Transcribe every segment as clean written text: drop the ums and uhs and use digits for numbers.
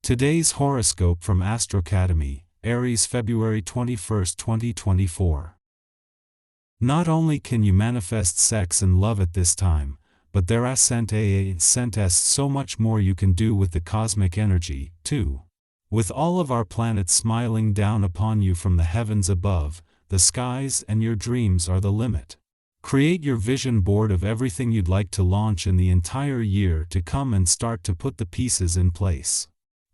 Today's horoscope from Astrocademy, Aries, February 21, 2024. Not only can you manifest sex and love at this time, but there is so much more you can do with the cosmic energy, too. With all of our planets smiling down upon you from the heavens above, the skies and your dreams are the limit. Create your vision board of everything you'd like to launch in the entire year to come and start to put the pieces in place.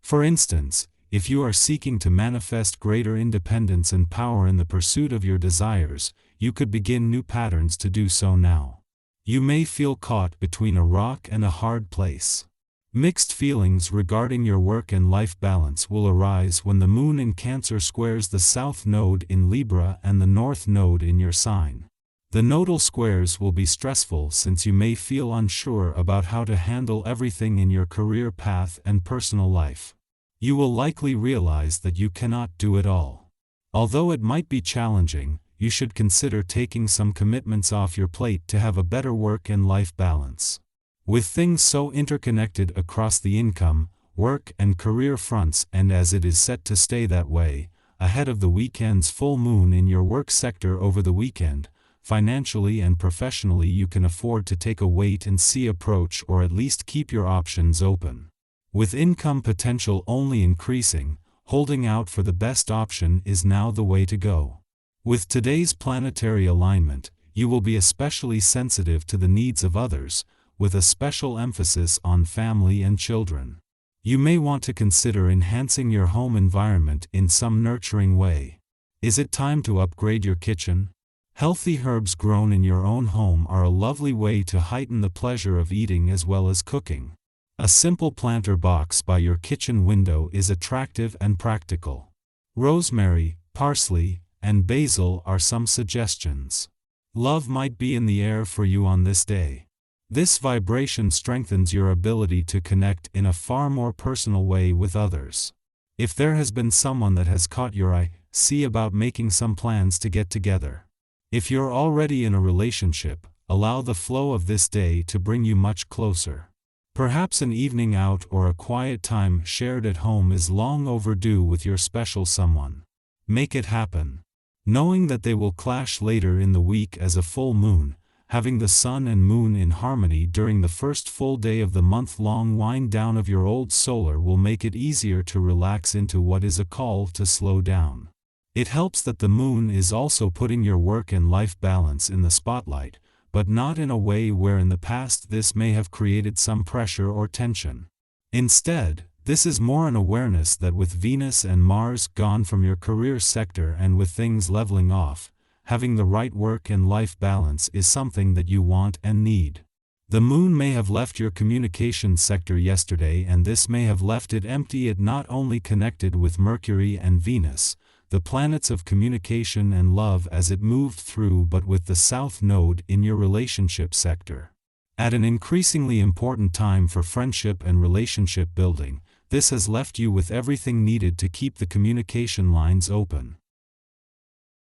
For instance, if you are seeking to manifest greater independence and power in the pursuit of your desires, you could begin new patterns to do so now. You may feel caught between a rock and a hard place. Mixed feelings regarding your work and life balance will arise when the moon in Cancer squares the south node in Libra and the north node in your sign. The nodal squares will be stressful since you may feel unsure about how to handle everything in your career path and personal life. You will likely realize that you cannot do it all. Although it might be challenging, you should consider taking some commitments off your plate to have a better work and life balance. With things so interconnected across the income, work and career fronts, and as it is set to stay that way, ahead of the weekend's full moon in your work sector over the weekend, financially and professionally you can afford to take a wait-and-see approach or at least keep your options open. With income potential only increasing, holding out for the best option is now the way to go. With today's planetary alignment, you will be especially sensitive to the needs of others, with a special emphasis on family and children. You may want to consider enhancing your home environment in some nurturing way. Is it time to upgrade your kitchen? Healthy herbs grown in your own home are a lovely way to heighten the pleasure of eating as well as cooking. A simple planter box by your kitchen window is attractive and practical. Rosemary, parsley, and basil are some suggestions. Love might be in the air for you on this day. This vibration strengthens your ability to connect in a far more personal way with others. If there has been someone that has caught your eye, see about making some plans to get together. If you're already in a relationship, allow the flow of this day to bring you much closer. Perhaps an evening out or a quiet time shared at home is long overdue with your special someone. Make it happen. Knowing that they will clash later in the week as a full moon, having the sun and moon in harmony during the first full day of the month-long wind down of your old solar will make it easier to relax into what is a call to slow down. It helps that the moon is also putting your work and life balance in the spotlight, but not in a way where in the past this may have created some pressure or tension. Instead, this is more an awareness that with Venus and Mars gone from your career sector and with things leveling off, having the right work and life balance is something that you want and need. The moon may have left your communication sector yesterday, and this may have left it empty. It not only connected with Mercury and Venus, the planets of communication and love as it moved through, but with the south node in your relationship sector. At an increasingly important time for friendship and relationship building, this has left you with everything needed to keep the communication lines open.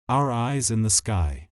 Our eyes in the sky.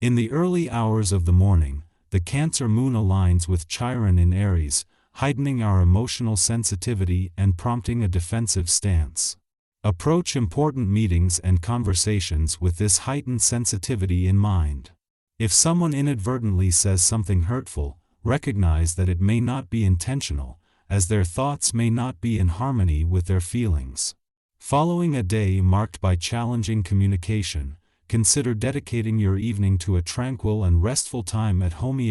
In the early hours of the morning, the Cancer moon aligns with Chiron in Aries, heightening our emotional sensitivity and prompting a defensive stance. Approach important meetings and conversations with this heightened sensitivity in mind. If someone inadvertently says something hurtful, recognize that it may not be intentional, as their thoughts may not be in harmony with their feelings. Following a day marked by challenging communication, consider dedicating your evening to a tranquil and restful time at home,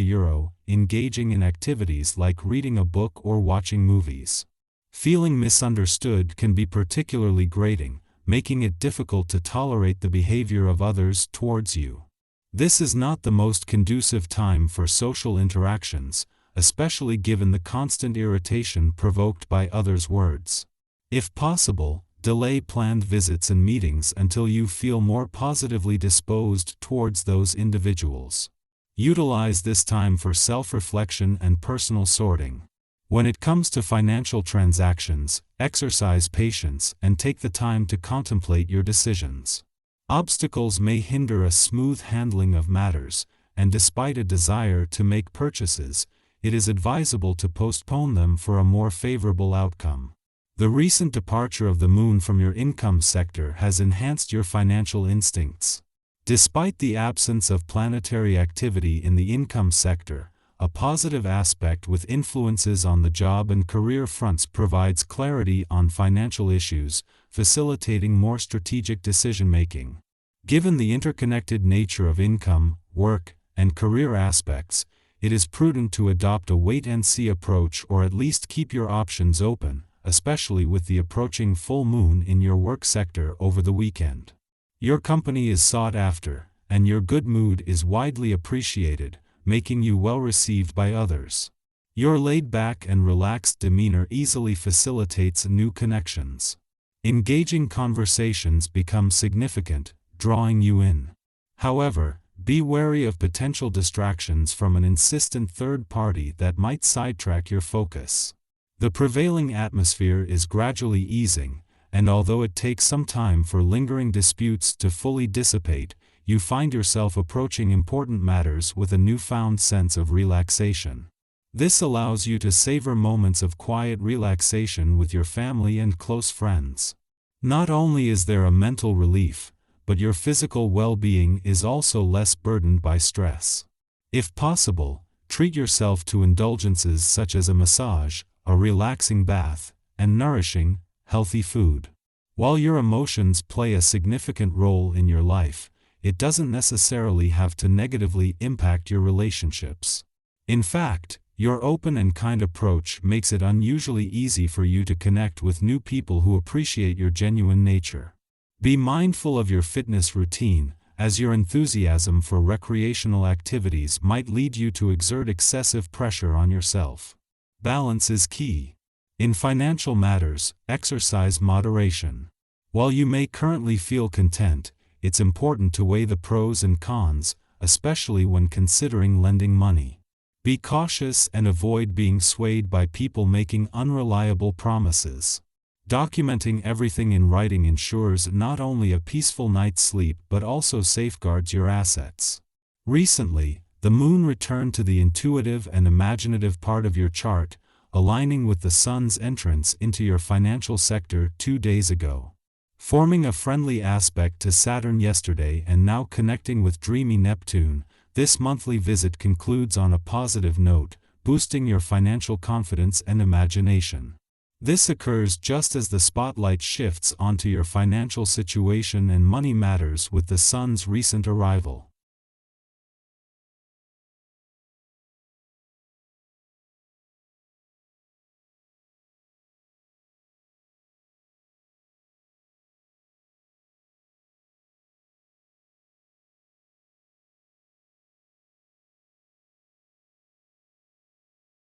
engaging in activities like reading a book or watching movies. Feeling misunderstood can be particularly grating, making it difficult to tolerate the behavior of others towards you. This is not the most conducive time for social interactions, especially given the constant irritation provoked by others' words. If possible, delay planned visits and meetings until you feel more positively disposed towards those individuals. Utilize this time for self-reflection and personal sorting. When it comes to financial transactions, exercise patience and take the time to contemplate your decisions. Obstacles may hinder a smooth handling of matters, and despite a desire to make purchases, it is advisable to postpone them for a more favorable outcome. The recent departure of the moon from your income sector has enhanced your financial instincts. Despite the absence of planetary activity in the income sector, a positive aspect with influences on the job and career fronts provides clarity on financial issues, facilitating more strategic decision-making. Given the interconnected nature of income, work, and career aspects, it is prudent to adopt a wait-and-see approach or at least keep your options open, especially with the approaching full moon in your work sector over the weekend. Your company is sought after, and your good mood is widely appreciated, making you well received by others. Your laid-back and relaxed demeanor easily facilitates new connections. Engaging conversations become significant, drawing you in. However, be wary of potential distractions from an insistent third party that might sidetrack your focus. The prevailing atmosphere is gradually easing, and although it takes some time for lingering disputes to fully dissipate, you find yourself approaching important matters with a newfound sense of relaxation. This allows you to savor moments of quiet relaxation with your family and close friends. Not only is there a mental relief, but your physical well-being is also less burdened by stress. If possible, treat yourself to indulgences such as a massage, a relaxing bath, and nourishing, healthy food. While your emotions play a significant role in your life, it doesn't necessarily have to negatively impact your relationships. In fact, your open and kind approach makes it unusually easy for you to connect with new people who appreciate your genuine nature. Be mindful of your fitness routine, as your enthusiasm for recreational activities might lead you to exert excessive pressure on yourself. Balance is key. In financial matters, exercise moderation. While you may currently feel content, it's important to weigh the pros and cons, especially when considering lending money. Be cautious and avoid being swayed by people making unreliable promises. Documenting everything in writing ensures not only a peaceful night's sleep but also safeguards your assets. Recently, the moon returned to the intuitive and imaginative part of your chart, aligning with the sun's entrance into your financial sector 2 days ago. Forming a friendly aspect to Saturn yesterday and now connecting with dreamy Neptune, this monthly visit concludes on a positive note, boosting your financial confidence and imagination. This occurs just as the spotlight shifts onto your financial situation and money matters with the sun's recent arrival.